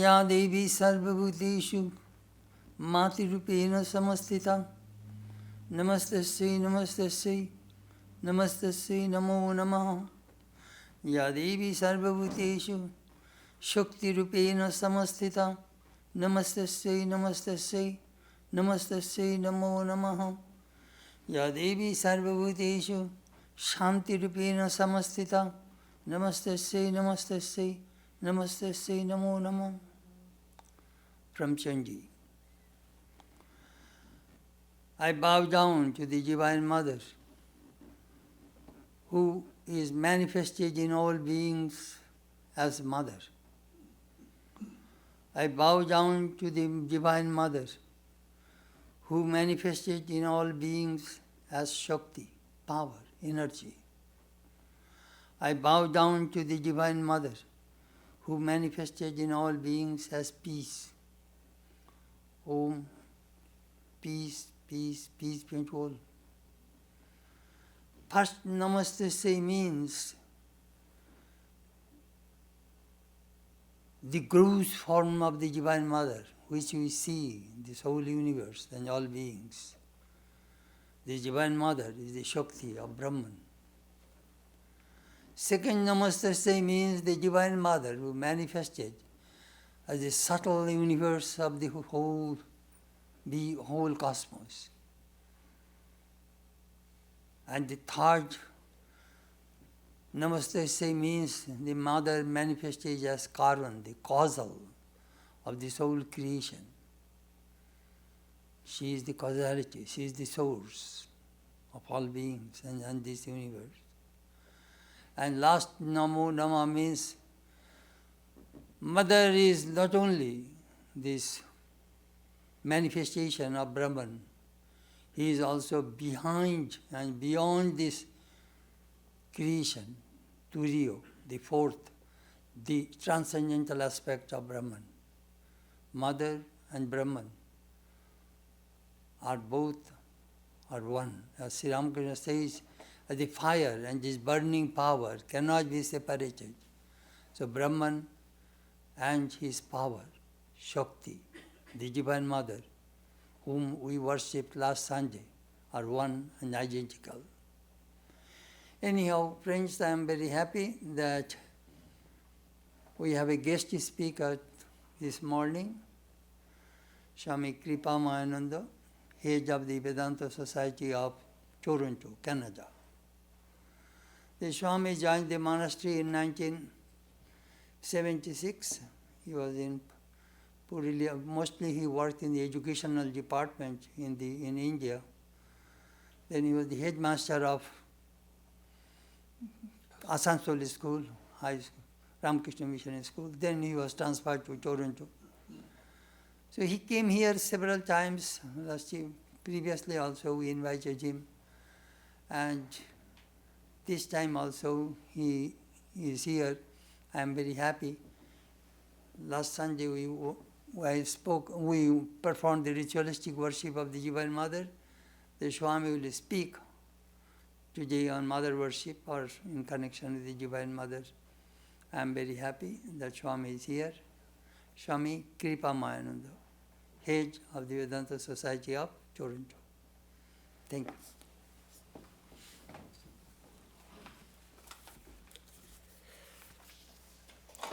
Ya Devi Sarvabhuteshu Matirupena Samastita Namastasya Namastasya Namastasya Namo Namaha Ya Devi Sarvabhuteshu Shaktirupena Samastita Namastasya Namastasya Namastasya Namo Namaha Ya Devi Sarvabhuteshu Shantirupena Samastita Namastasya Namastasya Namastasya Namo Namaha. From Chanji. I bow down to the Divine Mother, who is manifested in all beings as Mother. I bow down to the Divine Mother, who manifested in all beings as Shakti, power, energy. I bow down to the Divine Mother, who manifested in all beings as peace. Om, peace, peace, peace be unto all. First Namaste means the gross form of the Divine Mother, which we see in this whole universe and all beings. The Divine Mother is the Shakti of Brahman. Second Namaste means the Divine Mother who manifested as the subtle universe of the whole cosmos. And the third Namaste means the Mother manifested as Karvan, the causal of this whole creation. She is the causality, she is the source of all beings and this universe. And last Namo Nama means Mother is not only this manifestation of Brahman, he is also behind and beyond this creation, Turiyo, the fourth, the transcendental aspect of Brahman. Mother and Brahman are one. As Sri Ramakrishna says, the fire and this burning power cannot be separated. So Brahman and his power, Shakti, the Divine Mother, whom we worshipped last Sunday, are one and identical. Anyhow, friends, I am very happy that we have a guest speaker this morning, Swami Kripamayananda, head of the Vedanta Society of Toronto, Canada. The Swami joined the monastery in 1976. He was in Purulia. Mostly he worked in the educational department in India. Then he was the headmaster of Asansol School, High School, Ramakrishna Mission School. Then he was transferred to Toronto. So he came here several times last year. Previously also we invited him. And this time also he is here. I am very happy. Last Sunday we performed the ritualistic worship of the Divine Mother. The Swami will speak today on Mother worship or in connection with the Divine Mother. I am very happy that Swami is here. Swami Kripamayananda, head of the Vedanta Society of Toronto. Thank you.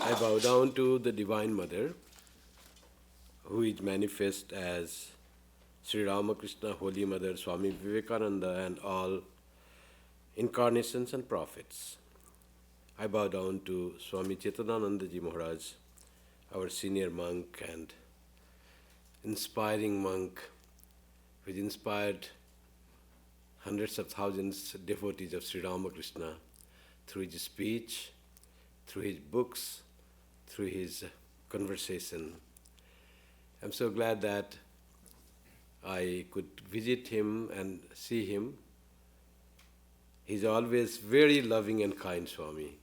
I bow down to the Divine Mother, who is manifest as Sri Ramakrishna, Holy Mother, Swami Vivekananda, and all incarnations and prophets. I bow down to Swami Chetanananda Ji Maharaj, our senior monk and inspiring monk, who inspired hundreds of thousands of devotees of Sri Ramakrishna through his speech, through his books, through his conversation. I'm so glad that I could visit him and see him. He's always very loving and kind, Swami.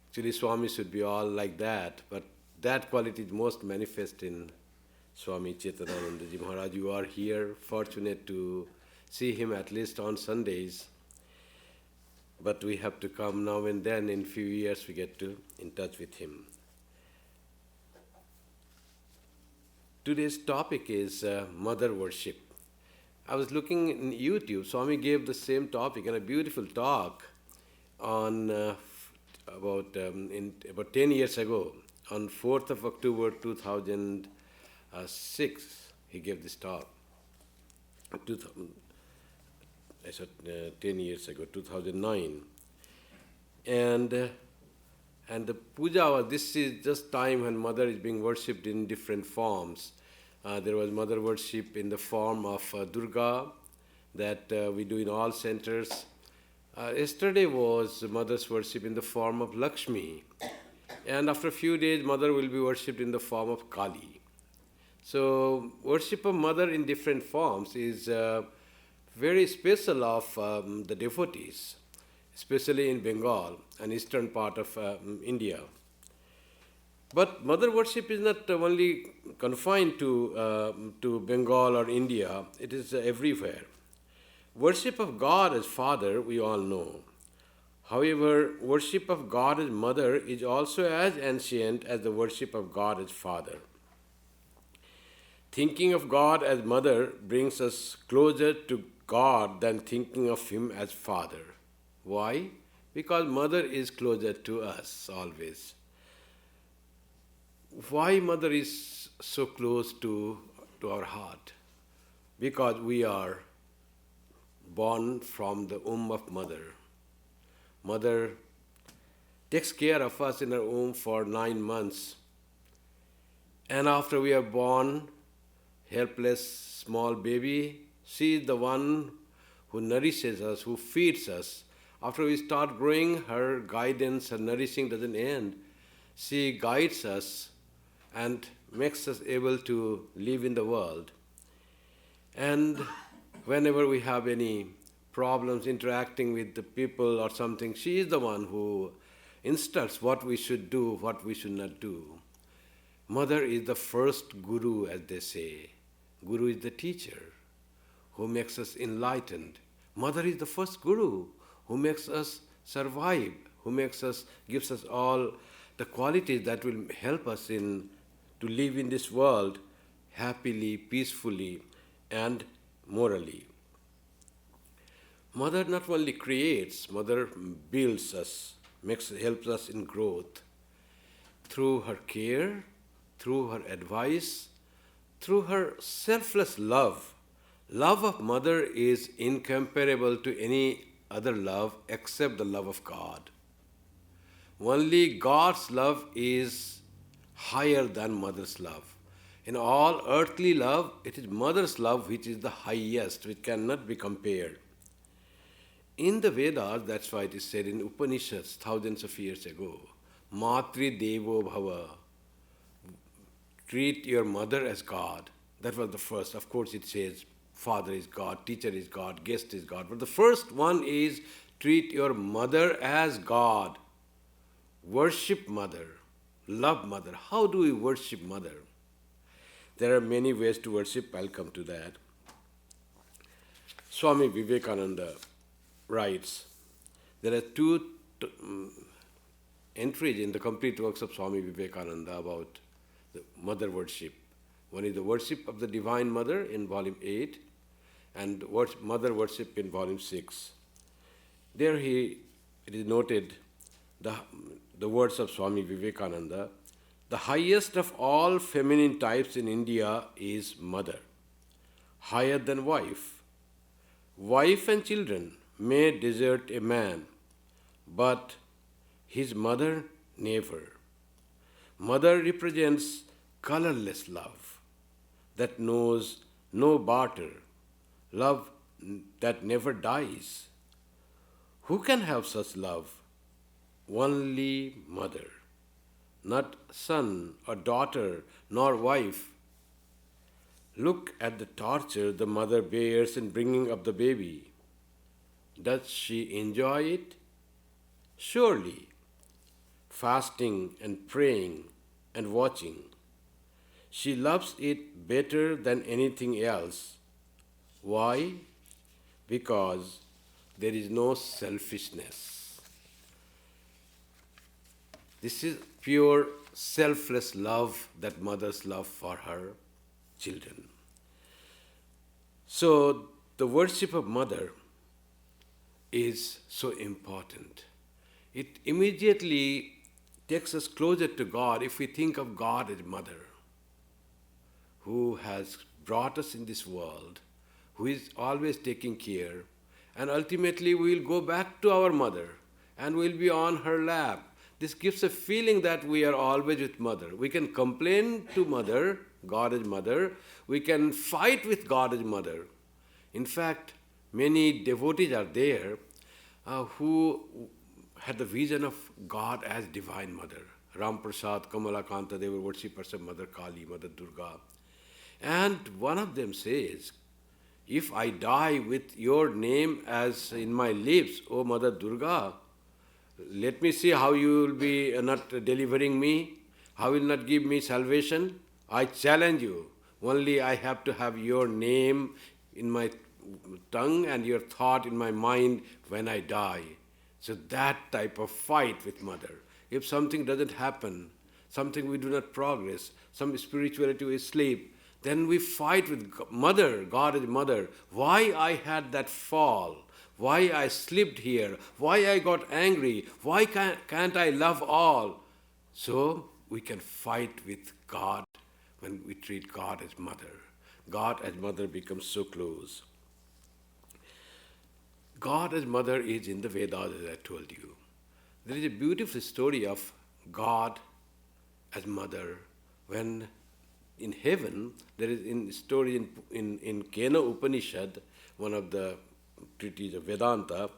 Actually, Swami should be all like that, but that quality is most manifest in Swami Chetanananda Ji Maharaj. You are here, fortunate to see him at least on Sundays. But we have to come now and then. In few years we get to in touch with him. Today's topic is mother worship. I was looking in YouTube. Swami gave the same topic and a beautiful talk on about 10 years ago, on 4th of October 2006. He gave this talk. 10 years ago, 2009. And the puja was, this is just time when mother is being worshipped in different forms. There was mother worship in the form of Durga that we do in all centers. Yesterday was mother's worship in the form of Lakshmi. And after a few days, mother will be worshipped in the form of Kali. So worship of mother in different forms is very special of the devotees, especially in Bengal, an eastern part of India. But mother worship is not only confined to Bengal or India, it is everywhere. Worship of God as Father, we all know. However, worship of God as Mother is also as ancient as the worship of God as Father. Thinking of God as Mother brings us closer to God than thinking of Him as Father. Why? Because Mother is closer to us always. Why Mother is so close to our heart? Because we are born from the womb of Mother. Mother takes care of us in her womb for 9 months. And after we are born, helpless small baby, she is the one who nourishes us, who feeds us. After we start growing, her guidance, her nourishing doesn't end. She guides us and makes us able to live in the world. And whenever we have any problems interacting with the people or something, she is the one who instructs what we should do, what we should not do. Mother is the first guru, as they say. Guru is the teacher who makes us enlightened. Mother is the first guru who makes us survive, gives us all the qualities that will help us to live in this world happily, peacefully, and morally. Mother not only creates, Mother builds us, helps us in growth through her care, through her advice, through her selfless love. Love of Mother is incomparable to any other love except the love of God. Only God's love is higher than Mother's love. In all earthly love, it is Mother's love which is the highest, which cannot be compared. In the Vedas, that's why it is said in Upanishads thousands of years ago, Matri Devo Bhava, treat your mother as God. That was the first. Of course, it says Father is God, teacher is God, guest is God. But the first one is treat your mother as God. Worship Mother. Love Mother. How do we worship Mother? There are many ways to worship. I'll come to that. Swami Vivekananda writes, there are two entries in the complete works of Swami Vivekananda about the mother worship. One is the worship of the Divine Mother in volume 8 and mother worship in volume 6. There it is noted the words of Swami Vivekananda, the highest of all feminine types in India is mother, higher than wife. Wife and children may desert a man, but his mother never. Mother represents colorless love that knows no barter, love that never dies. Who can have such love? Only mother, not son or daughter nor wife. Look at the torture the mother bears in bringing up the baby. Does she enjoy it? Surely. Fasting and praying and watching. She loves it better than anything else. Why? because there is no selfishness. This is pure selfless love that mothers love for her children. So the worship of mother is so important. It immediately takes us closer to God if we think of God as mother, who has brought us in this world, who is always taking care, and ultimately we will go back to our mother and we will be on her lap. This gives a feeling that we are always with mother. We can complain to mother, God as mother. We can fight with God as mother. In fact, many devotees are there who had the vision of God as Divine Mother. Ram Prasad, Kamalakanta, they were worshippers of Mother Kali, Mother Durga. And one of them says, if I die with your name as in my lips, O Mother Durga, let me see how you will be not delivering me, how you will not give me salvation. I challenge you. Only I have to have your name in my tongue and your thought in my mind when I die. So that type of fight with mother. If something doesn't happen, something we do not progress, some spirituality we sleep, then we fight with mother, God is mother. Why I had that fall? Why I slipped here? Why I got angry? Why can't I love all? So we can fight with God when we treat God as mother. God as mother becomes so close. God as mother is in the Vedas, as I told you. There is a beautiful story of God as mother when in heaven, there is a story in Kena Upanishad, one of the treatises of Vedanta,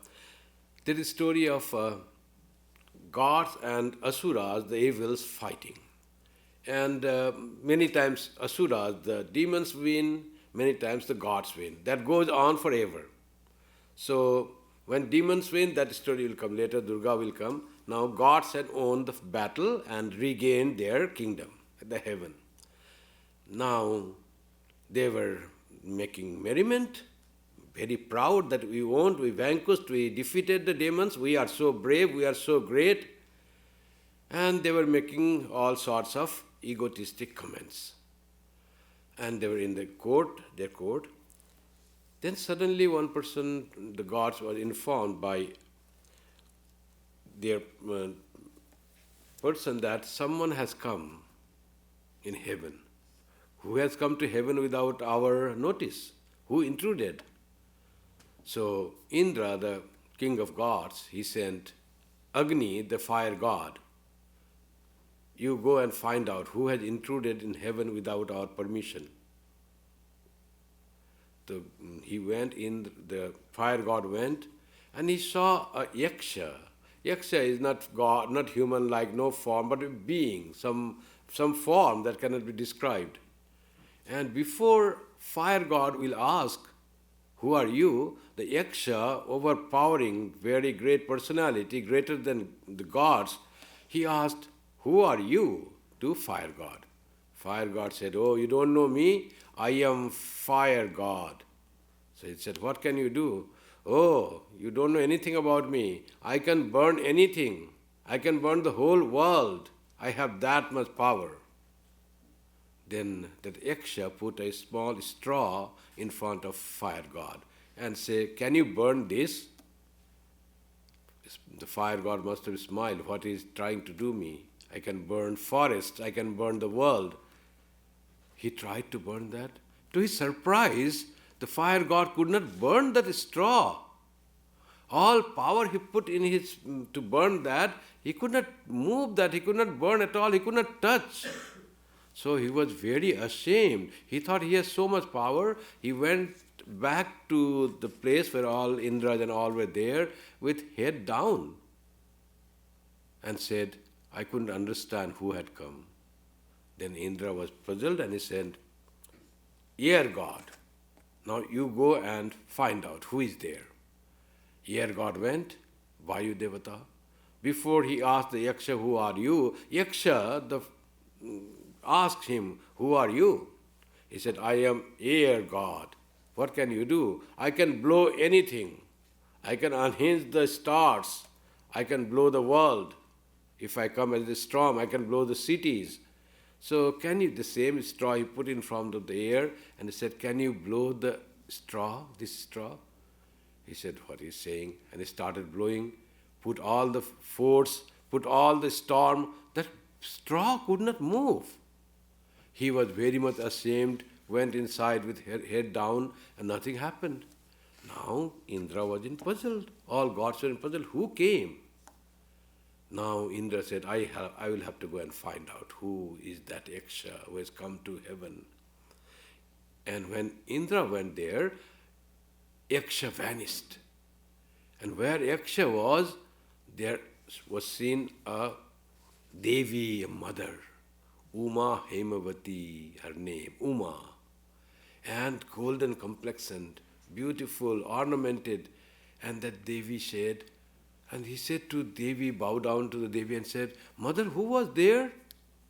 there is a story of gods and asuras, the evils, fighting. And many times asuras, the demons win, many times the gods win. That goes on forever. So when demons win, that story will come later, Durga will come. Now gods had won the battle and regained their kingdom, the heaven. Now they were making merriment, very proud that we won, we vanquished, we defeated the demons, we are so brave, we are so great. And they were making all sorts of egotistic comments. And they were in the court, their court. Then suddenly one person, the gods were informed by their person that someone has come in heaven. Who has come to heaven without our notice? Who intruded? So Indra, the king of gods, he sent Agni, the fire god. You go and find out who has intruded in heaven without our permission. He went in, the fire god went, and he saw a yaksha. Yaksha is not God, not human like, no form, but a being, some form that cannot be described. And before fire god will ask, who are you? The yaksha, overpowering, very great personality, greater than the gods, he asked, who are you? To fire god. Fire god said, oh, you don't know me? I am fire god. So he said, what can you do? Oh, you don't know anything about me. I can burn anything. I can burn the whole world. I have that much power. Then that yaksha put a small straw in front of fire god and say, can you burn this? The fire god must have smiled. What is trying to do me? I can burn forests. I can burn the world. He tried to burn that. To his surprise, the fire god could not burn that straw. All power he put in his to burn that, he could not move that. He could not burn at all. He could not touch. So he was very ashamed. He thought he has so much power. He went back to the place where all Indras and all were there with head down and said, I couldn't understand who had come. Then Indra was puzzled and he said, Air God, now you go and find out who is there. Air God went, Vayu Devata. Before he asked the Yaksha, who are you? Yaksha asked him, who are you? He said, I am Air God. What can you do? I can blow anything. I can unhinge the stars. I can blow the world. If I come as a storm, I can blow the cities. So can you, the same straw he put in front of the air and he said, can you blow the straw, this straw? He said, what he's saying. And he started blowing, put all the force, put all the storm. That straw could not move. He was very much ashamed, went inside with head down, and nothing happened. Now Indra was in puzzled. All gods were in puzzle. Who came? Now Indra said, I will have to go and find out who is that Yaksha who has come to heaven. And when Indra went there, Yaksha vanished. And where Yaksha was, there was seen a Devi, a mother. Uma Hemavati, her name, Uma. And golden complexioned, beautiful, ornamented. And that Devi said, and he said to Devi, bowed down to the Devi and said, Mother, who was there?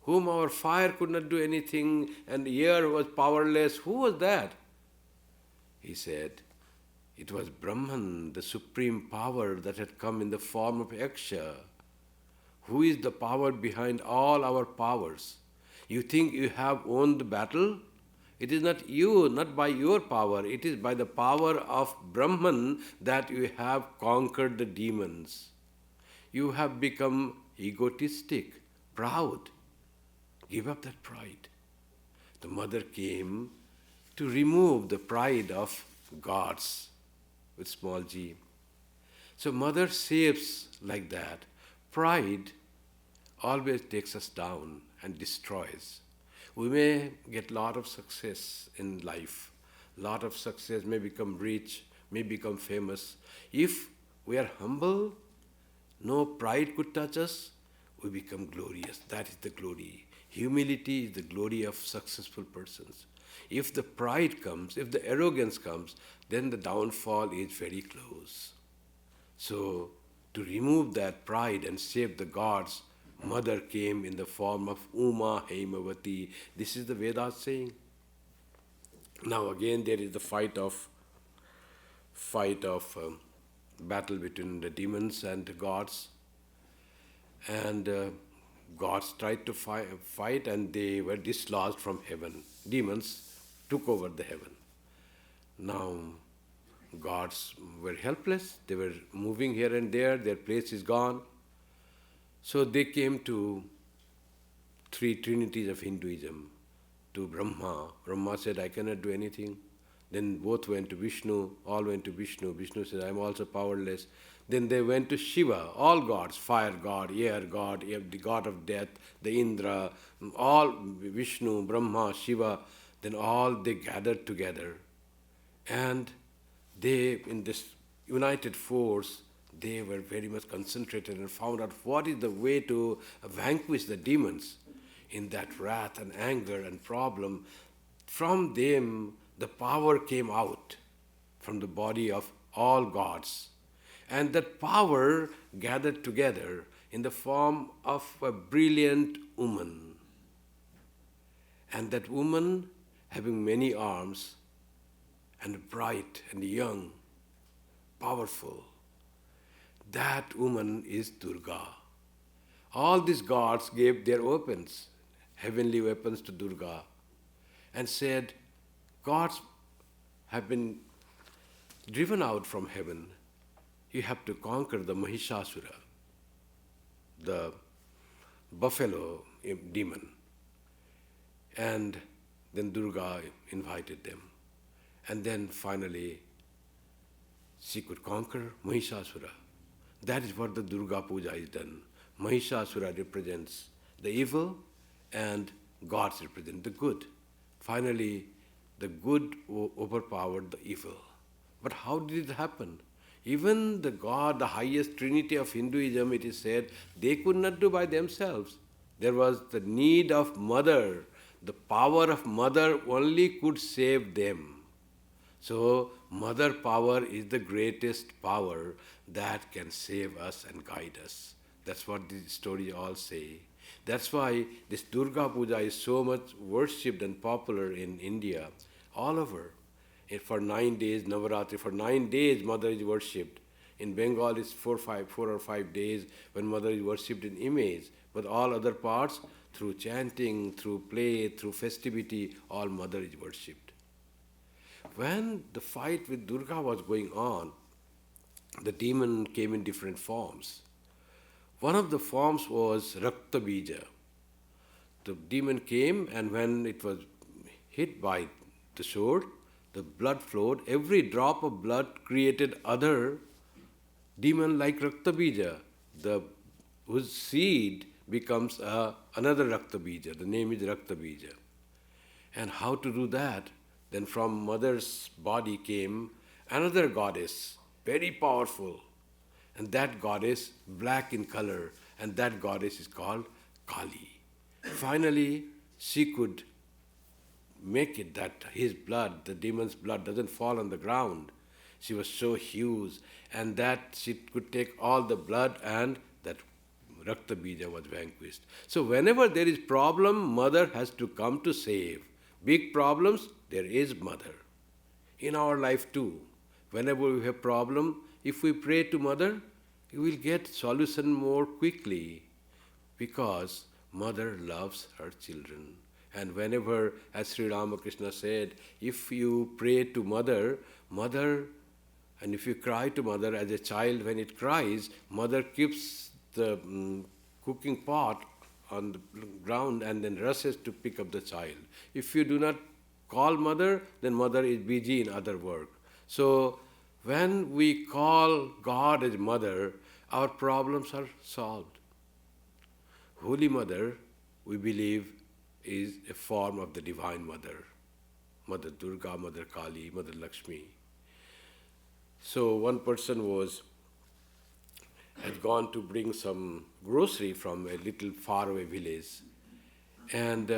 Whom our fire could not do anything and air was powerless. Who was that? He said, it was Brahman, the supreme power that had come in the form of Yaksha. Who is the power behind all our powers? You think you have won the battle? It is not you, not by your power. It is by the power of Brahman that you have conquered the demons. You have become egotistic, proud. Give up that pride. The mother came to remove the pride of gods with small g. So mother saves like that. Pride always takes us down and destroys. We may get lot of success in life. Lot of success, may become rich, may become famous. If we are humble, no pride could touch us, we become glorious. That is the glory. Humility is the glory of successful persons. If the pride comes, if the arrogance comes, then the downfall is very close. So, to remove that pride and save the gods, mother came in the form of Uma Hemavati. This is the Vedas saying. Now again there is the battle between the demons and the gods. And gods tried to fight and they were dislodged from heaven. Demons took over the heaven. Now gods were helpless. They were moving here and there. Their place is gone. So they came to three trinities of Hinduism, to Brahma. Brahma said, I cannot do anything. Then both went to Vishnu, all went to Vishnu. Vishnu said, I am also powerless. Then they went to Shiva, all gods, fire god, air god, the god of death, the Indra, all Vishnu, Brahma, Shiva. Then all they gathered together. And they, in this united force, they were very much concentrated and found out what is the way to vanquish the demons. In that wrath and anger and problem, from them the power came out from the body of all gods. And that power gathered together in the form of a brilliant woman. And that woman, having many arms, and bright and young, powerful, that woman is Durga. All these gods gave their weapons, heavenly weapons to Durga, and said, gods have been driven out from heaven. You have to conquer the Mahishasura, the buffalo demon. And then Durga invited them. And then finally, she could conquer Mahishasura. That is what the Durga Puja is done. Mahishasura represents the evil and gods represent the good. Finally, the good overpowered the evil. But how did it happen? Even the God, the highest trinity of Hinduism, it is said, they could not do by themselves. There was the need of mother. The power of mother only could save them. So, mother power is the greatest power that can save us and guide us. That's what the stories all say. That's why this Durga Puja is so much worshipped and popular in India, all over. For 9 days, Navaratri, for 9 days Mother is worshipped. In Bengal it's 4 or 5 days when Mother is worshipped in image, but all other parts, through chanting, through play, through festivity, all Mother is worshipped. When the fight with Durga was going on, the demon came in different forms. One of the forms was Rakta Bija. The demon came, and when it was hit by the sword, the blood flowed. Every drop of blood created other demon like Rakta Bija, whose seed becomes another Rakta Bija. The name is Rakta Bija. And how to do that? Then from Mother's body came another goddess, very powerful. And that goddess, black in color, and that goddess is called Kali. Finally, she could make it that his blood, the demon's blood, doesn't fall on the ground. She was so huge, and that she could take all the blood, and that Rakta Bija was vanquished. So whenever there is problem, Mother has to come to save. Big problems, there is Mother. In our life too, whenever we have problem, if we pray to Mother, we will get solution more quickly, because Mother loves her children. And whenever, as Sri Ramakrishna said, if you pray to Mother, and if you cry to Mother as a child, when it cries, Mother keeps the cooking pot on the ground and then rushes to pick up the child. If you do not call Mother, then Mother is busy in other work. So when we call God as Mother, our problems are solved. Holy Mother, we believe, is a form of the Divine Mother. Mother Durga, Mother Kali, Mother Lakshmi. So one person had gone to bring some grocery from a little faraway village, and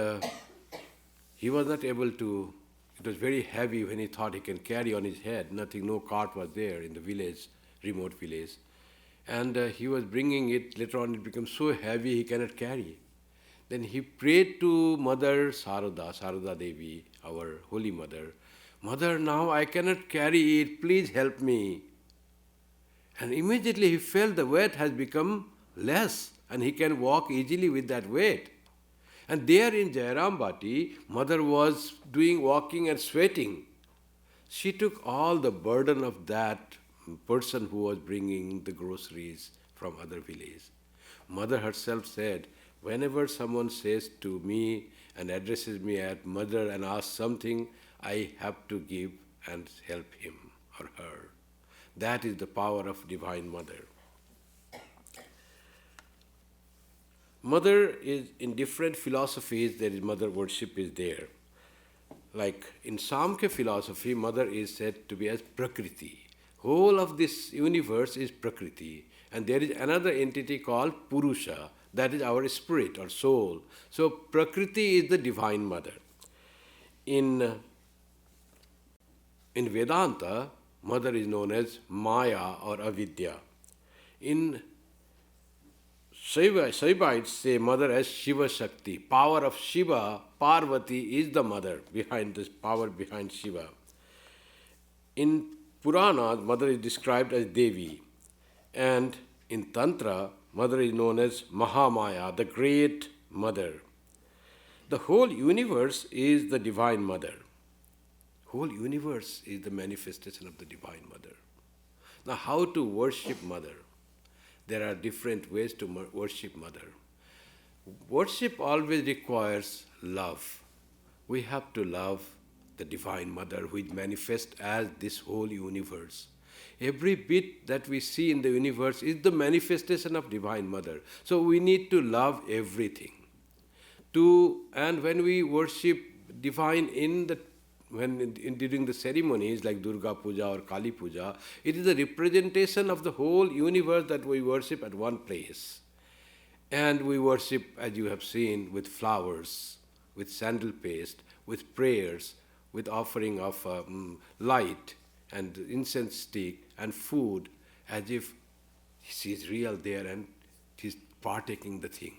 he was not able to. It was very heavy when he thought he can carry on his head. No cart was there in the village, remote village. And he was bringing it. Later on it became so heavy he cannot carry. Then he prayed to Mother Sarada Devi, our Holy Mother. Mother, now I cannot carry it, please help me. And immediately he felt the weight has become less and he can walk easily with that weight. And there in Jairambati, Mother was walking and sweating. She took all the burden of that person who was bringing the groceries from other village. Mother herself said, whenever someone says to me and addresses me as Mother and asks something, I have to give and help him or her. That is the power of Divine Mother. Mother is in different philosophies, there is Mother worship is there. Like in Samkhya philosophy, Mother is said to be as Prakriti. Whole of this universe is Prakriti. And there is another entity called Purusha, that is our spirit or soul. So Prakriti is the Divine Mother. In Vedanta, Mother is known as Maya or Avidya. In Shaivites say Mother as Shiva Shakti. Power of Shiva, Parvati is the mother behind this power behind Shiva. In Puranas, Mother is described as Devi. And in Tantra, Mother is known as Mahamaya, the great mother. The whole universe is the Divine Mother. Whole universe is the manifestation of the Divine Mother. Now, how to worship Mother? There are different ways to worship Mother. Worship always requires love. We have to love the Divine Mother, which manifests as this whole universe. Every bit that we see in the universe is the manifestation of Divine Mother. So we need to love everything. And when we worship Divine during the ceremonies like Durga Puja or Kali Puja, it is a representation of the whole universe that we worship at one place. And we worship, as you have seen, with flowers, with sandal paste, with prayers, with offering of light and incense stick and food, as if she is real there and she is partaking the thing.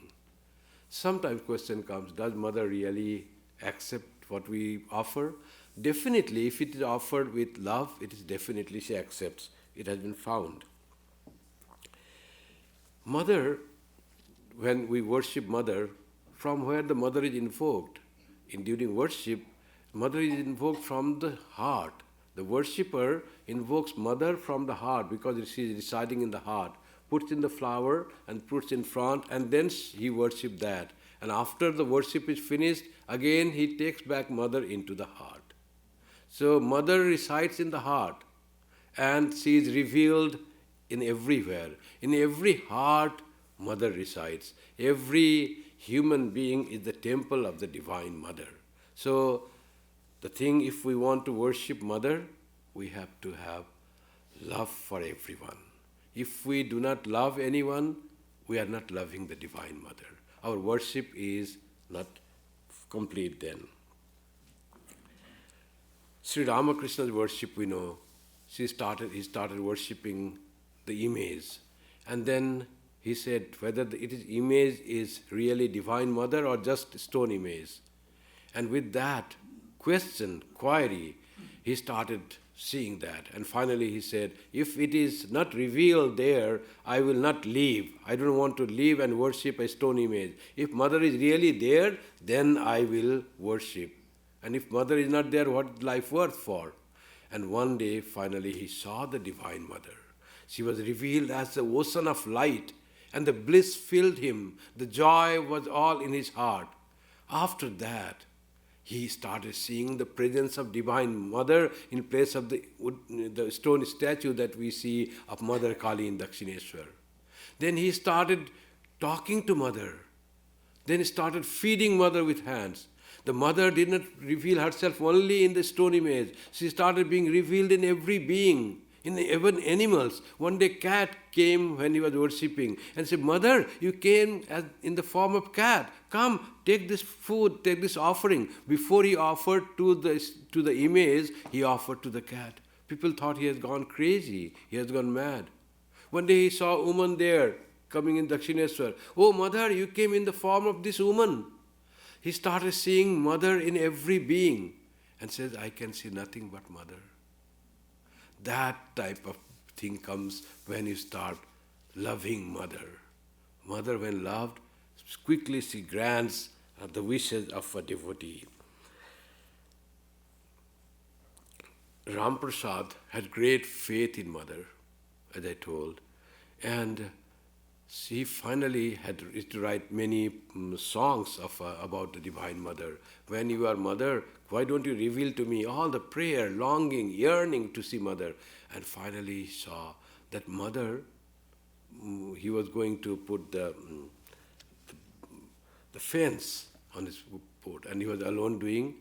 Sometimes question comes, does Mother really accept what we offer, definitely if it is offered with love, it is definitely she accepts. It has been found. Mother, when we worship Mother, from where the Mother is invoked, during worship, Mother is invoked from the heart. The worshipper invokes Mother from the heart because she is residing in the heart, puts in the flower and puts in front, and then he worships that. And after the worship is finished, again he takes back Mother into the heart. So Mother resides in the heart, and she is revealed in everywhere. In every heart, Mother resides. Every human being is the temple of the Divine Mother. So the thing, if we want to worship Mother, we have to have love for everyone. If we do not love anyone, we are not loving the Divine Mother. Our worship is not complete then. Sri Ramakrishna's worship, we know, he started worshipping the image. And then he said whether image is really Divine Mother or just stone image. And with that query, he started seeing that. And finally he said, if it is not revealed there, I will not leave. I don't want to leave and worship a stone image. If Mother is really there, then I will worship. And if Mother is not there, what is life worth for? And one day, finally, he saw the Divine Mother. She was revealed as the ocean of light, and the bliss filled him. The joy was all in his heart. After that, he started seeing the presence of Divine Mother in place of the stone statue that we see of Mother Kali in Dakshineshwar. Then he started talking to Mother. Then he started feeding Mother with hands. The Mother did not reveal herself only in the stone image. She started being revealed in every being, in even animals. One day cat came when he was worshipping and said, Mother, you came in the form of cat. Come, take this food, take this offering. Before he offered to the image, he offered to the cat. People thought he has gone crazy, he has gone mad. One day he saw a woman there coming in Dakshineshwar. Oh, Mother, you came in the form of this woman. He started seeing Mother in every being and says, I can see nothing but Mother. That type of thing comes when you start loving Mother. Mother, when loved, quickly she grants the wishes of a devotee. Ramprasad had great faith in Mother, as I told, and she finally had to write many songs about the Divine Mother. When you are Mother, why don't you reveal to me all the prayer, longing, yearning to see Mother? And finally he saw that Mother, he was going to put the fence on his boat, and he was alone doing.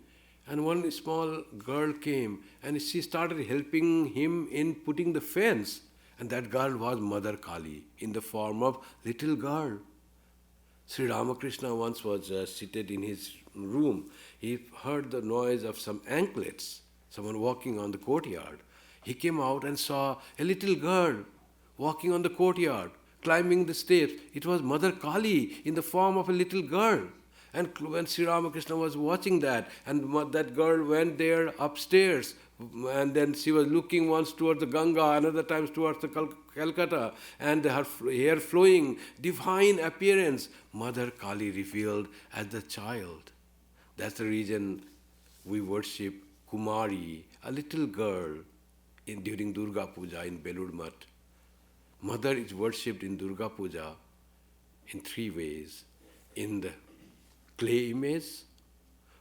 And one small girl came, and she started helping him in putting the fence. And that girl was Mother Kali in the form of little girl. Sri Ramakrishna once was seated in his room. He heard the noise of some anklets, someone walking on the courtyard. He came out and saw a little girl walking on the courtyard, climbing the steps. It was Mother Kali in the form of a little girl. And when Sri Ramakrishna was watching that, and that girl went there upstairs, and then she was looking once towards the Ganga, another times towards the Calcutta, and her hair flowing, divine appearance, Mother Kali revealed as the child. That's the reason we worship Kumari, a little girl, during Durga Puja in Belur Math. Mother is worshipped in Durga Puja in three ways: in the clay image,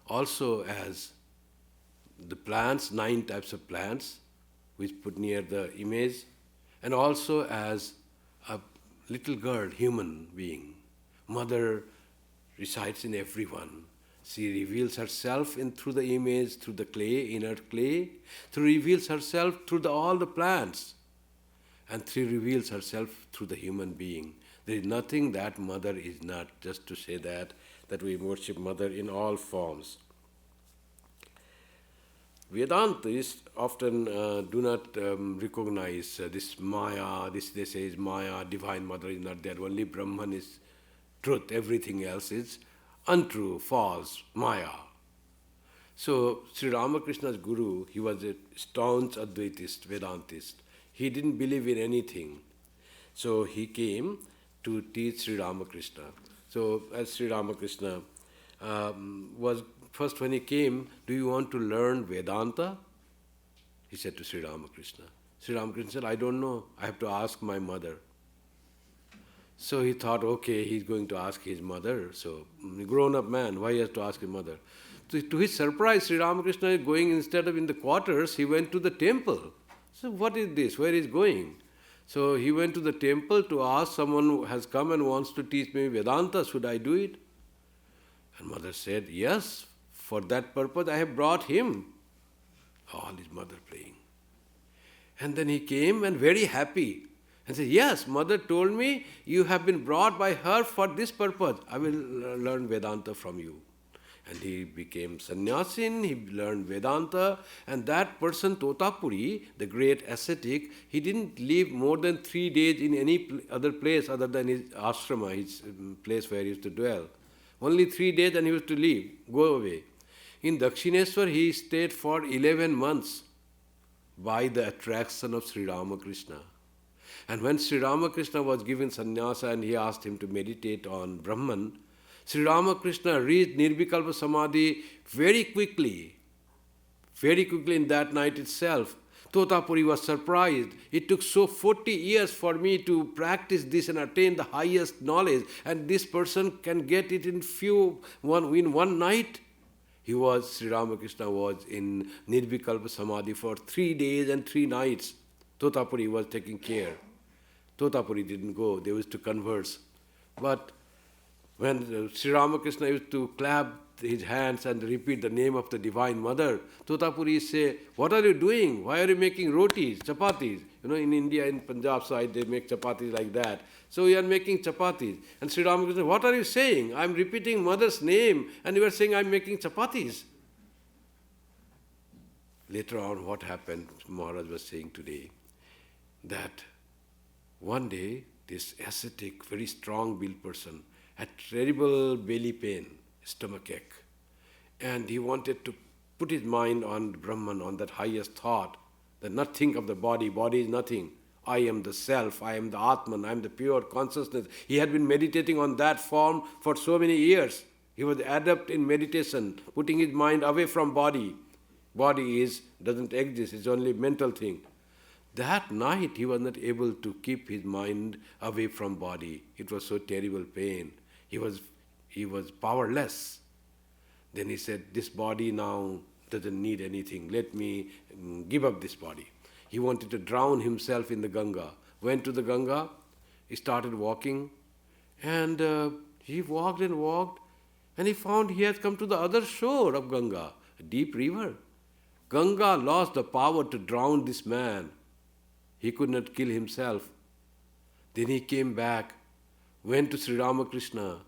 also as the plants, 9 types of plants, which put near the image, and also as a little girl, human being. Mother resides in everyone. She reveals herself through the image, through the clay, inner clay. She reveals herself through all the plants. And she reveals herself through the human being. There is nothing that Mother is not, just to say that we worship Mother in all forms. Vedantists often do not recognize this Maya, they say is Maya, Divine Mother is not there, only Brahman is truth, everything else is untrue, false, Maya. So Sri Ramakrishna's guru, he was a staunch Advaitist, Vedantist. He didn't believe in anything. So he came to teach Sri Ramakrishna. So as Sri Ramakrishna was first when he came, do you want to learn Vedanta? He said to Sri Ramakrishna. Sri Ramakrishna said, I don't know, I have to ask my mother. So he thought, okay, he's going to ask his mother. So, grown-up man, why he has to ask his mother? So to his surprise, Sri Ramakrishna is going, instead of in the quarters, he went to the temple. So what is this? Where is he going? So he went to the temple to ask someone who has come and wants to teach me Vedanta, should I do it? And mother said, yes, for that purpose I have brought him. All his mother playing. And then he came and very happy. And said, yes, mother told me you have been brought by her for this purpose. I will learn Vedanta from you. And he became sannyasin, he learned Vedanta, and that person, Totapuri, the great ascetic, he didn't live more than 3 days in any other place other than his ashrama, his place where he used to dwell. Only 3 days and he used to leave, go away. In Dakshineswar, he stayed for 11 months by the attraction of Sri Ramakrishna. And when Sri Ramakrishna was given sannyasa and he asked him to meditate on Brahman, Sri Ramakrishna reached Nirvikalpa Samadhi very quickly in that night itself. Totapuri was surprised. It took so 40 years for me to practice this and attain the highest knowledge, and this person can get it in one night. Sri Ramakrishna was in Nirvikalpa Samadhi for 3 days and 3 nights. Totapuri was taking care. Totapuri didn't go, they used to converse. But when Sri Ramakrishna used to clap his hands and repeat the name of the Divine Mother, Totapuri say, what are you doing? Why are you making rotis, chapatis? In India, in Punjab side, they make chapatis like that. So you are making chapatis. And Sri Ramakrishna, what are you saying? I am repeating mother's name and you are saying I am making chapatis. Later on, what happened, Maharaj was saying today, that one day, this ascetic, very strong-willed person had terrible belly pain, stomachache, and he wanted to put his mind on Brahman, on that highest thought, that not think of the body is nothing. I am the self, I am the Atman, I am the pure consciousness. He had been meditating on that form for so many years. He was adept in meditation, putting his mind away from body. Body doesn't exist, it's only a mental thing. That night he was not able to keep his mind away from body. It was so terrible pain. He was powerless. Then he said, this body now doesn't need anything. Let me give up this body. He wanted to drown himself in the Ganga. Went to the Ganga, he started walking, and he walked, and he found he has come to the other shore of Ganga, a deep river. Ganga lost the power to drown this man. He could not kill himself. Then he came back, went to Sri Ramakrishna.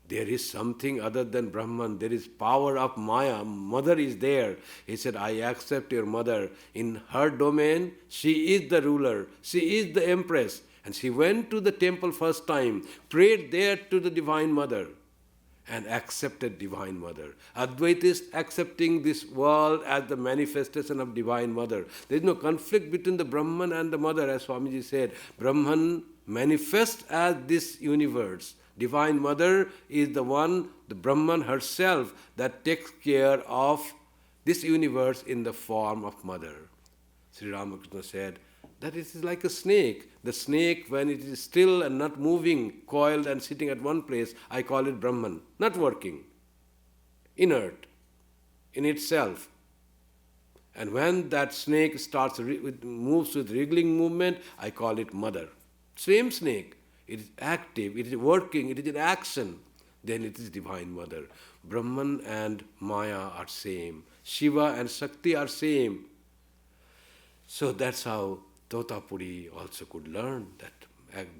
There is something other than Brahman. There is power of Maya. Mother is there. He said, I accept your mother. In her domain, she is the ruler. She is the empress. And she went to the temple first time, prayed there to the Divine Mother, and accepted Divine Mother. Advaitists accepting this world as the manifestation of Divine Mother. There is no conflict between the Brahman and the Mother, as Swamiji said. Brahman manifests as this universe. Divine Mother is the one, the Brahman herself, that takes care of this universe in the form of Mother. Sri Ramakrishna said that it is like a snake. The snake, when it is still and not moving, coiled and sitting at one place, I call it Brahman. Not working, inert in itself. And when that snake moves with wriggling movement, I call it Mother. Same snake. It is active, it is working, it is in action. Then it is Divine Mother. Brahman and Maya are same. Shiva and Shakti are same. So that's how Totapuri also could learn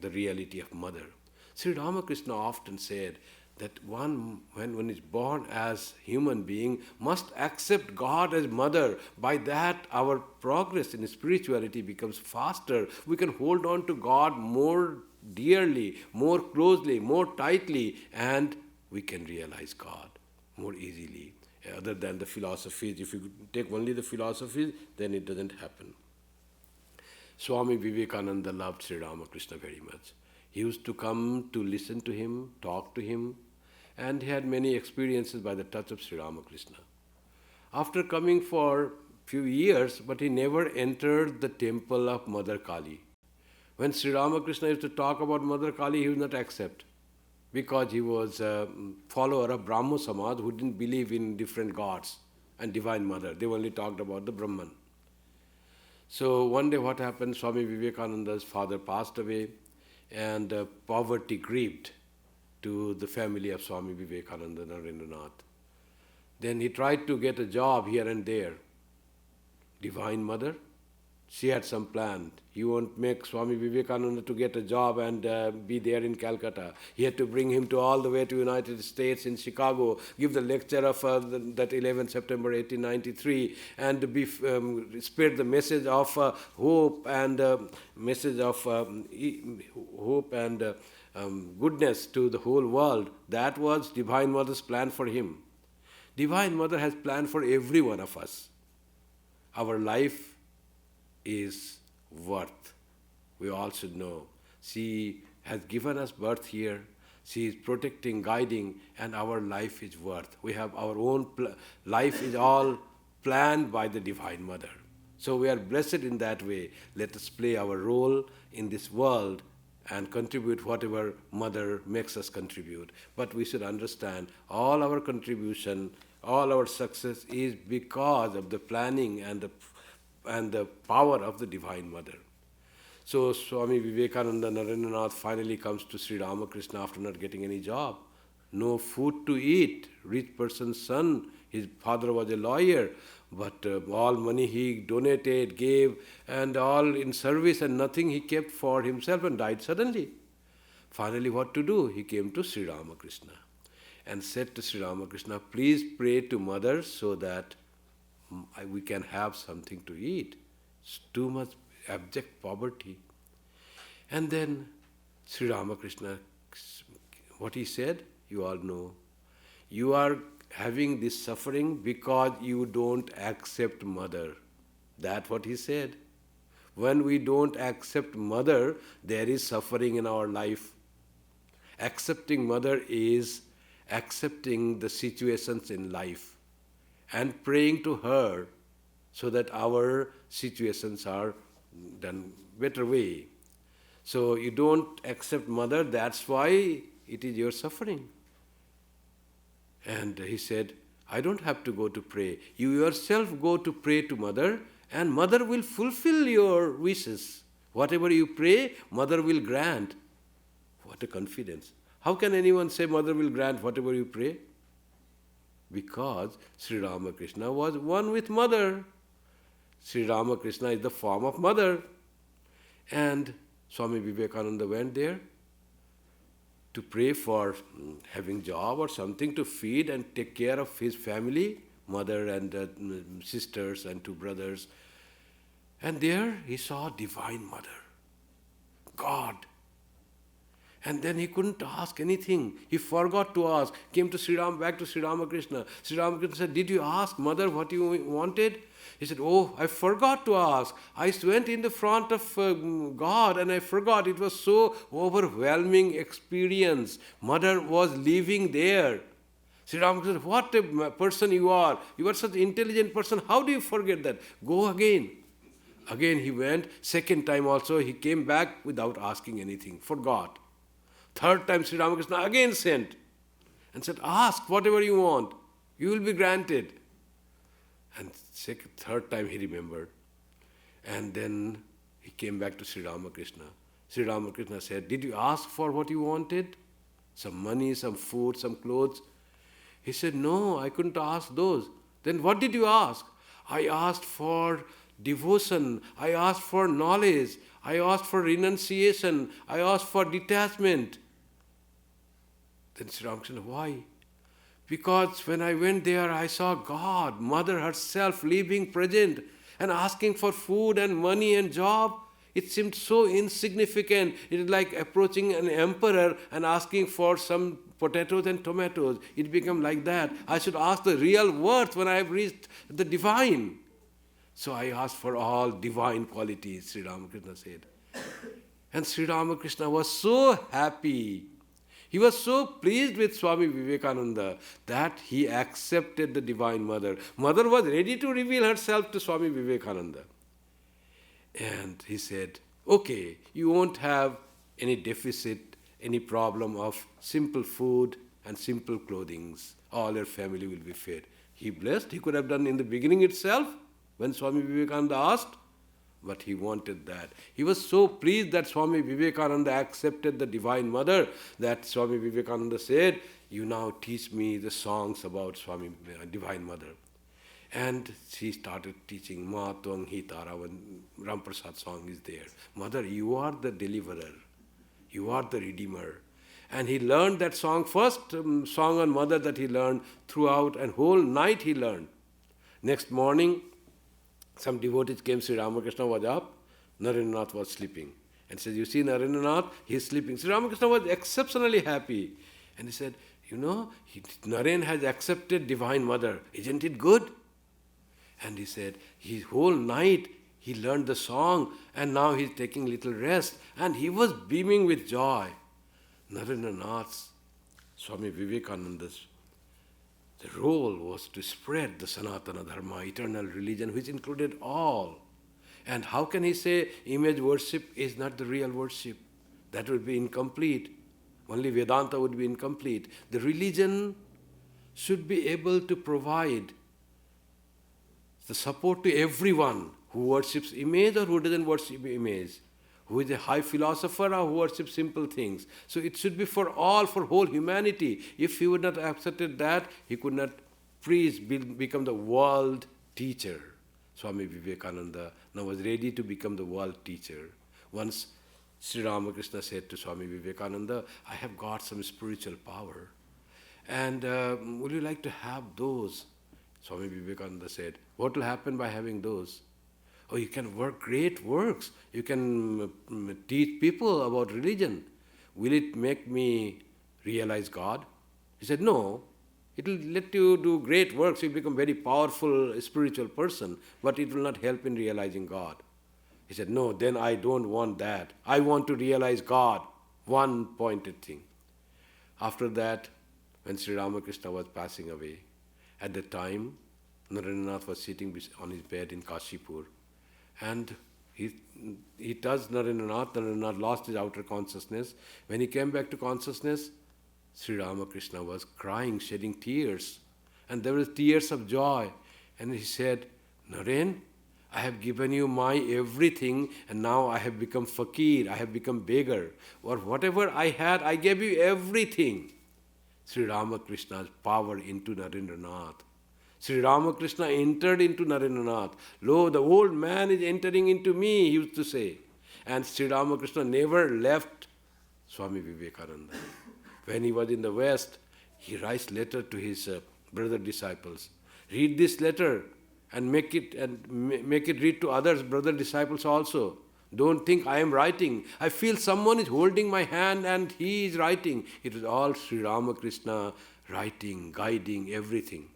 the reality of Mother. Sri Ramakrishna often said that one, when is born as human being, must accept God as Mother. By that, our progress in spirituality becomes faster. We can hold on to God more dearly, more closely, more tightly, and we can realize God more easily. other than the philosophies. If you take only the philosophies, then it doesn't happen. Swami Vivekananda loved Sri Ramakrishna very much. He used to come to listen to him, talk to him, and he had many experiences by the touch of Sri Ramakrishna. After coming for few years, but he never entered the temple of Mother Kali. When Sri Ramakrishna used to talk about Mother Kali, he would not accept, because he was a follower of Brahmo Samaj who didn't believe in different gods and Divine Mother. They only talked about the Brahman. So one day what happened, Swami Vivekananda's father passed away, and poverty grieved to the family of Swami Vivekananda Narendranath. Then he tried to get a job here and there. Divine Mother, she had some plan. He won't make Swami Vivekananda to get a job and be there in Calcutta. He had to bring him to all the way to United States in Chicago, give the lecture of that 11 September 1893, and spread the message of hope and goodness to the whole world. That was Divine Mother's plan for him. Divine Mother has planned for every one of us. Our life is worth. We all should know. She has given us birth here. She is protecting, guiding, and our life is worth. We have our own life is all planned by the Divine Mother. So we are blessed in that way. Let us play our role in this world and contribute whatever Mother makes us contribute. But we should understand all our contribution, all our success is because of the planning and the power of the Divine Mother. So Swami Vivekananda Narendranath finally comes to Sri Ramakrishna after not getting any job. No food to eat, rich person's son, his father was a lawyer, but all money he donated, gave, and all in service, and nothing he kept for himself, and died suddenly. Finally what to do? He came to Sri Ramakrishna and said to Sri Ramakrishna, please pray to Mother so that we can have something to eat. It's too much abject poverty. And then Sri Ramakrishna, what he said, you all know. You are having this suffering because you don't accept Mother. That's what he said. When we don't accept Mother, there is suffering in our life. Accepting Mother is accepting the situations in life and praying to her so that our situations are done better way. So you don't accept Mother, that's why it is your suffering. And he said, I don't have to go to pray. You yourself go to pray to Mother, and Mother will fulfill your wishes. Whatever you pray, Mother will grant. What a confidence. How can anyone say Mother will grant whatever you pray? Because Sri Ramakrishna was one with Mother. Sri Ramakrishna is the form of Mother. And Swami Vivekananda went there to pray for having job or something to feed and take care of his family, mother and sisters and two brothers. And there he saw Divine Mother, God. And then he couldn't ask anything. He forgot to ask. Came to back to Sri Ramakrishna. Sri Ramakrishna said, did you ask Mother what you wanted? He said, oh, I forgot to ask. I went in the front of God and I forgot. It was so overwhelming experience. Mother was living there. Sri Ramakrishna said, what a person you are. You are such an intelligent person. How do you forget that? Go again. Again he went. Second time also he came back without asking anything. Forgot. Third time Sri Ramakrishna again sent and said, ask whatever you want. You will be granted. And third time he remembered. And then he came back to Sri Ramakrishna. Sri Ramakrishna said, did you ask for what you wanted? Some money, some food, some clothes? He said, no, I couldn't ask those. Then what did you ask? I asked for devotion. I asked for knowledge. I asked for renunciation. I asked for detachment. Then Sri Ramakrishna, why? Because when I went there, I saw God, Mother herself living present and asking for food and money and job. It seemed so insignificant. It is like approaching an emperor and asking for some potatoes and tomatoes. It became like that. I should ask the real worth when I have reached the divine. So I asked for all divine qualities, Sri Ramakrishna said. And Sri Ramakrishna was so happy. He was so pleased with Swami Vivekananda that he accepted the Divine Mother. Mother was ready to reveal herself to Swami Vivekananda. And he said, okay, you won't have any deficit, any problem of simple food and simple clothing. All your family will be fed. He blessed. He could have done in the beginning itself when Swami Vivekananda asked. But he wanted that. He was so pleased that Swami Vivekananda accepted the Divine Mother that Swami Vivekananda said, you now teach me the songs about Swami Divine Mother. And she started teaching Ma Tuang Hi Tara when Ramprasad song is there. Mother, you are the deliverer. You are the redeemer. And he learned that song, first song on Mother that he learned throughout, and whole night he learned. Next morning, some devotees came, Sri Ramakrishna was up, Narendranath was sleeping. And said, you see Narendranath, he is sleeping. Sri Ramakrishna was exceptionally happy. And he said, you know, Naren has accepted Divine Mother. Isn't it good? And he said, his whole night he learned the song and now he is taking little rest. And he was beaming with joy. Narendranath's, Swami Vivekananda's, the role was to spread the Sanatana Dharma, eternal religion, which included all. And how can he say image worship is not the real worship? That would be incomplete. Only Vedanta would be incomplete. The religion should be able to provide the support to everyone who worships image or who doesn't worship image, who is a high philosopher or who worships simple things. So it should be for all, for whole humanity. If he would not have accepted that, he could not become the world teacher. Swami Vivekananda now was ready to become the world teacher. Once Sri Ramakrishna said to Swami Vivekananda, I have got some spiritual power. And would you like to have those? Swami Vivekananda said, what will happen by having those? Oh, you can work great works. You can teach people about religion. Will it make me realize God? He said, no. It will let you do great works. You become very powerful spiritual person, but it will not help in realizing God. He said, no, then I don't want that. I want to realize God. One pointed thing. After that, when Sri Ramakrishna was passing away, at the time, Narendranath was sitting on his bed in Kashipur. And he touched Narendranath. Narendranath lost his outer consciousness. When he came back to consciousness, Sri Ramakrishna was crying, shedding tears. And there were tears of joy. And he said, Naren, I have given you my everything and now I have become fakir, I have become beggar. Or whatever I had, I gave you everything. Sri Ramakrishna's power into Narendranath. Sri Ramakrishna entered into Narendranath. Lo, the old man is entering into me, he used to say. And Sri Ramakrishna never left Swami Vivekananda. When he was in the West, he writes letter to his brother disciples. Read this letter and make it read to others, brother disciples also. Don't think I am writing. I feel someone is holding my hand and he is writing. It was all Sri Ramakrishna writing, guiding, everything.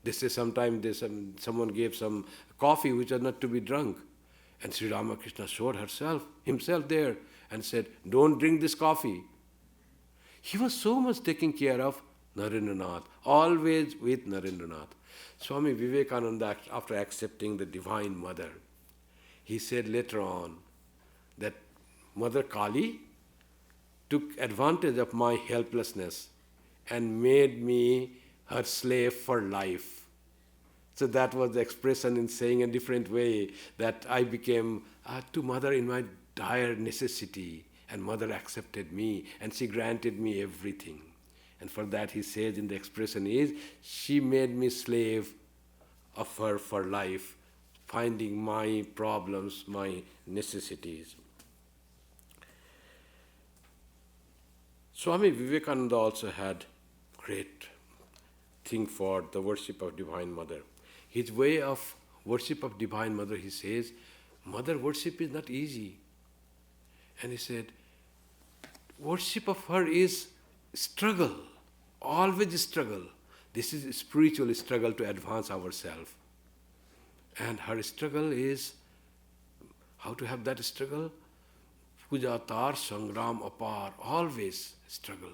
They say sometimes someone gave some coffee which was not to be drunk. And Sri Ramakrishna showed himself there and said, don't drink this coffee. He was so much taking care of Narendranath, always with Narendranath. Swami Vivekananda, after accepting the Divine Mother, he said later on that Mother Kali took advantage of my helplessness and made me her slave for life. So that was the expression in saying a different way that I became to Mother in my dire necessity, and Mother accepted me and she granted me everything. And for that he says in the expression is, she made me slave of her for life, finding my problems, my necessities. Swami Vivekananda also had great thing for the worship of Divine Mother. His way of worship of Divine Mother, he says, Mother worship is not easy. And he said, worship of her is struggle, always struggle. This is a spiritual struggle to advance ourselves. And her struggle is, how to have that struggle? Pujatar Sangram Apar, always struggle.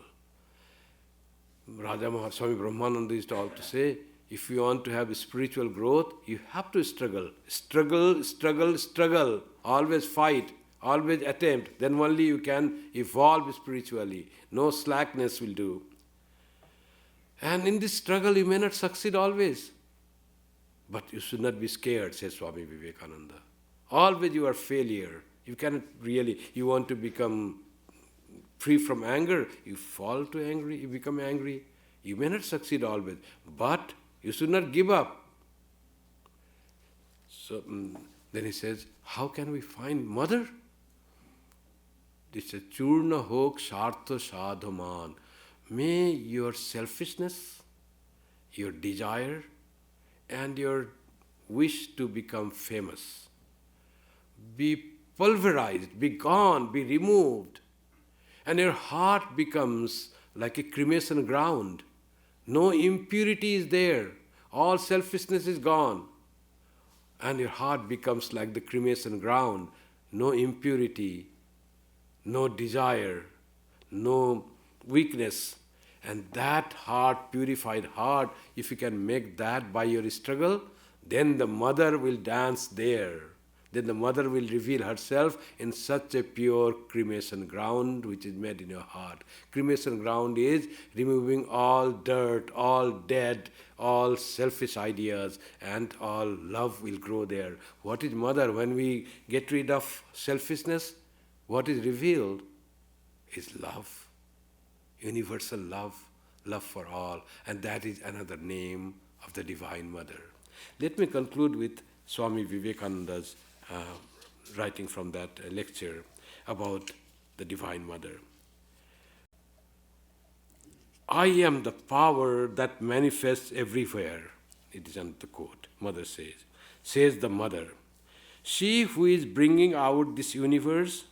Swami Brahmananda used to also say, if you want to have spiritual growth, you have to struggle. Struggle, struggle, struggle. Always fight, always attempt. Then only you can evolve spiritually. No slackness will do. And in this struggle you may not succeed always. But you should not be scared, says Swami Vivekananda. Always you are failure. You cannot really, you want to become free from anger, you fall to angry, you become angry. You may not succeed always, but you should not give up. So then he says, how can we find mother? This is Churna Hok Shartha Sadhaman. May your selfishness, your desire, and your wish to become famous be pulverized, be gone, be removed. And your heart becomes like a cremation ground. No impurity is there. All selfishness is gone. And your heart becomes like the cremation ground. No impurity, no desire, no weakness. And that heart, purified heart, if you can make that by your struggle, then the mother will dance there. Then the mother will reveal herself in such a pure cremation ground which is made in your heart. Cremation ground is removing all dirt, all dead, all selfish ideas, and all love will grow there. What is mother? When we get rid of selfishness, what is revealed is love. Universal love, love for all. And that is another name of the Divine Mother. Let me conclude with Swami Vivekananda's writing from that lecture about the Divine Mother. I am the power that manifests everywhere. It is under the quote. Mother says the Mother, she who is bringing out this universe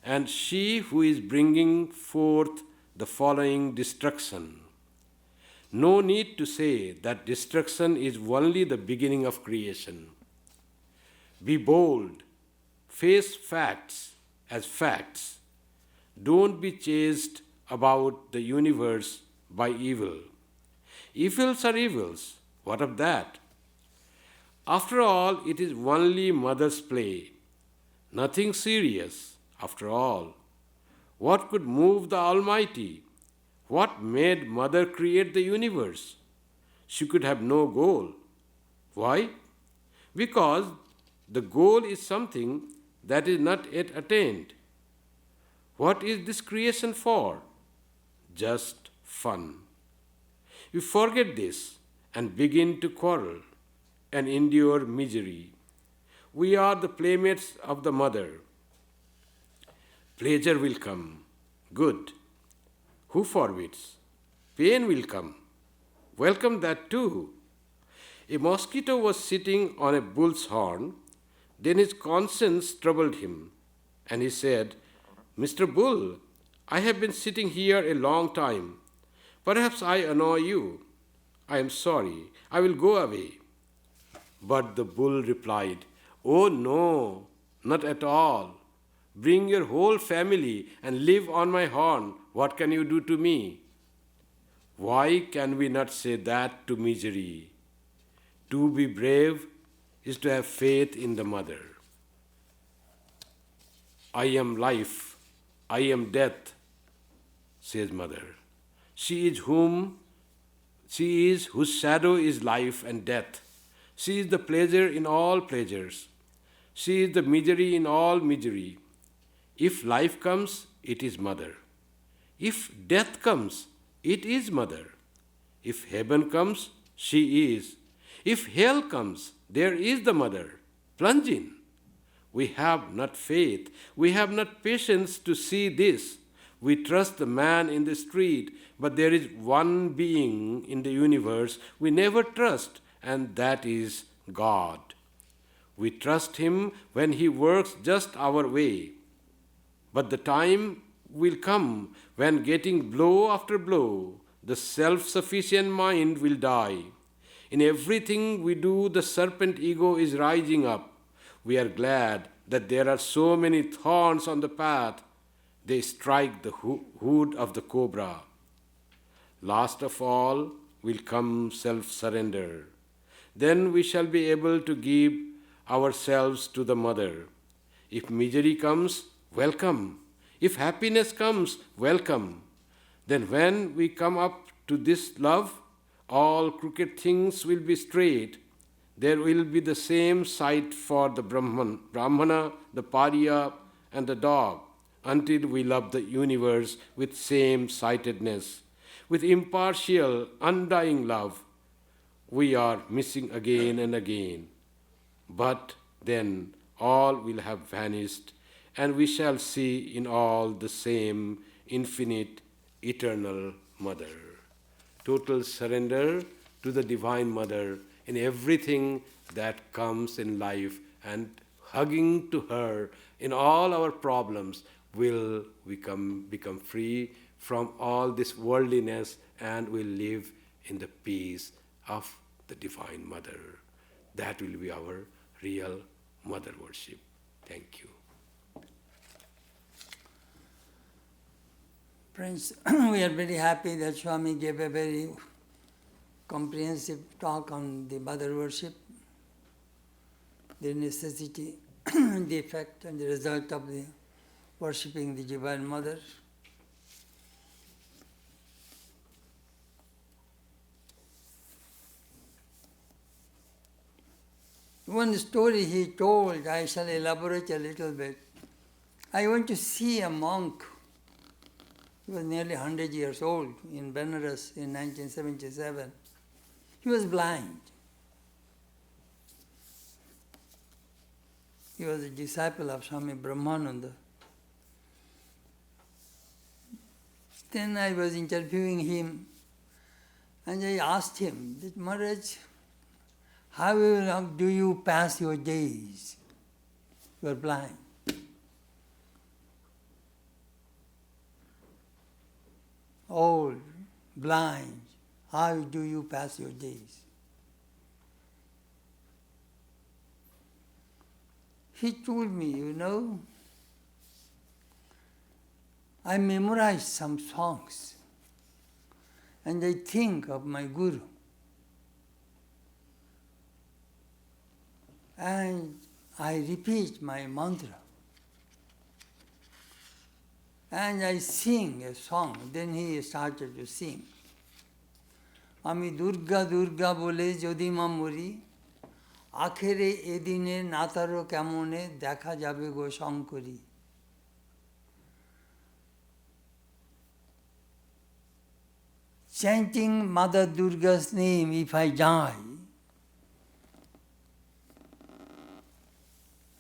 and she who is bringing forth the following destruction. No need to say that destruction is only the beginning of creation. Be bold, face facts as facts. Don't be chased about the universe by evil. Evils are evils. What of that? After all, it is only mother's play. Nothing serious, after all. What could move the Almighty? What made Mother create the universe? She could have no goal. Why? Because the goal is something that is not yet attained. What is this creation for? Just fun. You forget this and begin to quarrel and endure misery. We are the playmates of the Mother. Pleasure will come. Good. Who forbids? Pain will come. Welcome that too. A mosquito was sitting on a bull's horn. Then his conscience troubled him, and he said, Mr. Bull, I have been sitting here a long time. Perhaps I annoy you. I am sorry. I will go away. But the bull replied, Oh no, not at all. Bring your whole family and live on my horn. What can you do to me? Why can we not say that to misery? To be brave is to have faith in the Mother. I am life, I am death, says Mother. She is whose shadow is life and death. She is the pleasure in all pleasures. She is the misery in all misery. If life comes, it is Mother. If death comes, it is Mother. If heaven comes, she is. If hell comes, there is the Mother. Plunge in. We have not faith. We have not patience to see this. We trust the man in the street, but there is one being in the universe we never trust, and that is God. We trust Him when He works just our way. But the time will come when, getting blow after blow, the self-sufficient mind will die. In everything we do, the serpent ego is rising up. We are glad that there are so many thorns on the path. They strike the hood of the cobra. Last of all will come self-surrender. Then we shall be able to give ourselves to the Mother. If misery comes, welcome. If happiness comes, welcome. Then when we come up to this love, all crooked things will be straight. There will be the same sight for the Brahmana, the Pariya, and the dog, until we love the universe with same-sightedness, with impartial, undying love. We are missing again and again. But then all will have vanished, and we shall see in all the same infinite, eternal Mother. Total surrender to the Divine Mother in everything that comes in life, and hugging to her in all our problems will become free from all this worldliness, and will live in the peace of the Divine Mother. That will be our real Mother worship. Thank you. Friends, we are very happy that Swami gave a very comprehensive talk on the Mother worship, the necessity, the effect and the result of the worshipping the Divine Mother. One story he told, I shall elaborate a little bit. I went to see a monk. He was nearly 100 years old in Benares in 1977. He was blind. He was a disciple of Swami Brahmananda. Then I was interviewing him, and I asked him, that Maharaj, how do you pass your days? You are blind. Old, blind, how do you pass your days? He told me, I memorized some songs and I think of my Guru. And I repeat my mantra. And I sing a song. Then he started to sing. Ami Durga Durga bole jodi ma mori, আখেরে এদিনে নাতারো কেমনে দেখা যাবে গো Shankari. Chanting Mother Durga's name, if I die,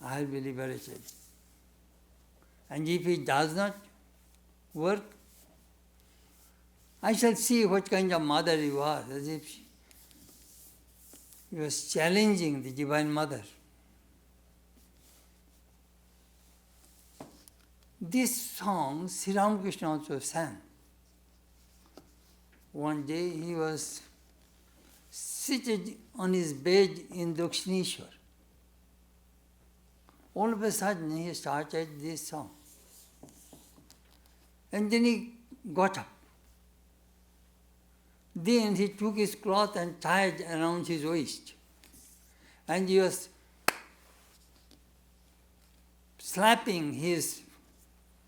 I will be liberated. And if it does not work, I shall see what kind of mother he was, as if he was challenging the Divine Mother. This song Sri Ramakrishna also sang. One day he was seated on his bed in Dakshineshwar. All of a sudden he started this song. And then he got up. Then he took his cloth and tied around his waist. And he was slapping his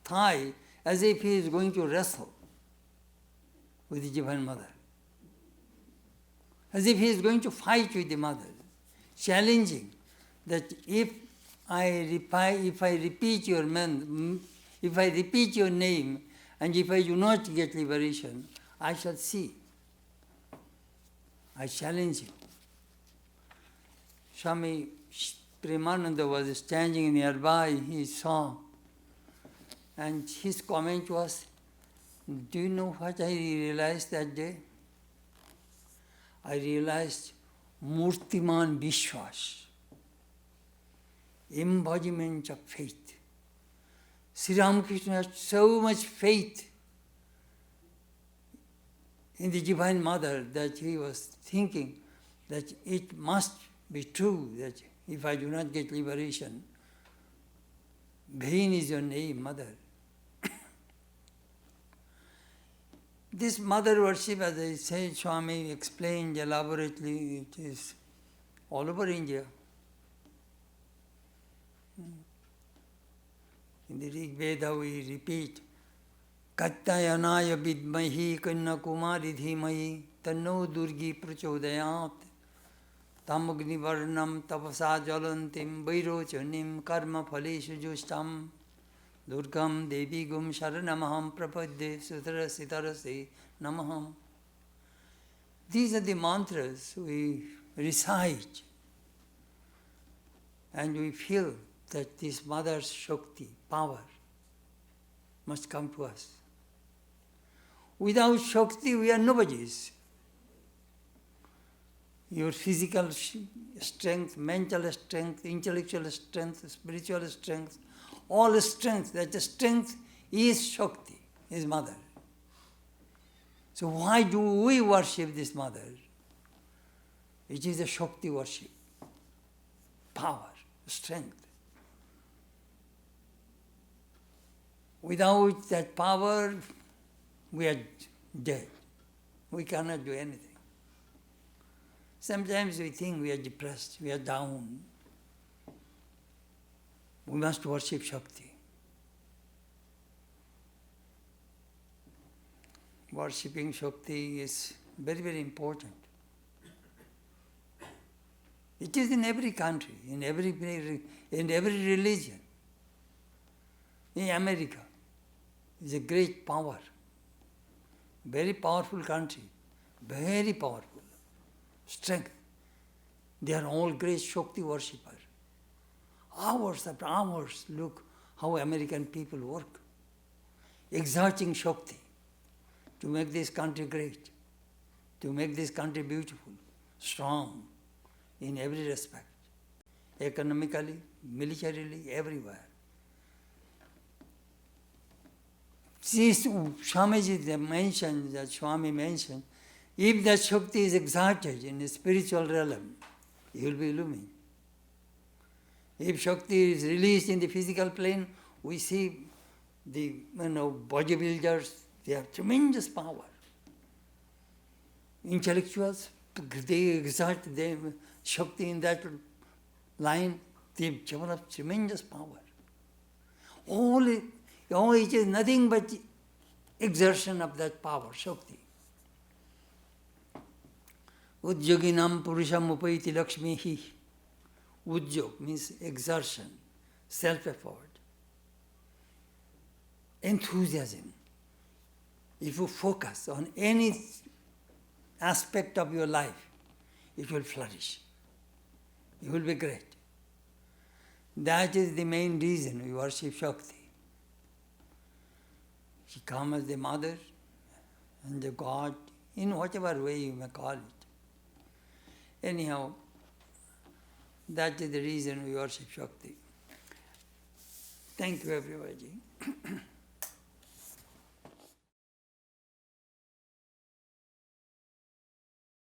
thigh as if he is going to wrestle with the Divine Mother. As if he is going to fight with the Mother, challenging that if I repeat your name, and if I do not get liberation, I shall see. I challenge him. Swami Kripamayananda was standing nearby, he saw, and his comment was, do you know what I realized that day? I realized Murtiman Vishwas. embodiment of faith. Sri Ramakrishna had so much faith in the Divine Mother that he was thinking that it must be true that if I do not get liberation, vain is your name, Mother. This mother worship, as I said, Swami explained elaborately, it is all over India. In the Rig Veda we repeat, Katyayanaya vidmahi kanna kumari dhimai tanno durgi prachodayat tamagni varnam tapasa jalantim vairochanim karma phaleshu justam Durgam Devi Gum Sharanamaham Prapadde Sutarasi Tarasi Namaham. These are the mantras we recite and we feel that this Mother's Shakti, power, must come to us. Without Shakti, we are nobodies. Your physical strength, mental strength, intellectual strength, spiritual strength, all strength, that the strength is Shakti, is Mother. So why do we worship this Mother? It is a Shakti worship, power, strength. Without that power, we are dead. We cannot do anything. Sometimes we think we are depressed, we are down. We must worship Shakti. Worshipping Shakti is very, very important. It is in every country, in every religion. In America, is a great power. Very powerful country, very powerful. Strength. They are all great Shakti worshippers. Hours after hours, look how American people work, exerting Shakti to make this country great, to make this country beautiful, strong in every respect, economically, militarily, everywhere. This Swamiji mentioned, that Swami mentioned, if that Shakti is exerted in the spiritual realm, you will be illumined. If Shakti is released in the physical plane, we see the bodybuilders, they have tremendous power. Intellectuals, they exert their Shakti in that line, they develop tremendous power. All it is nothing but exertion of that power, Shakti. Udyoginam purusham upaiti lakshmihi. Udyog means exertion, self-effort, enthusiasm. If you focus on any aspect of your life, it will flourish. You will be great. That is the main reason we worship Shakti. She comes as the mother and the God, in whatever way you may call it. Anyhow, that is the reason we worship Shakti. Thank you, everybody.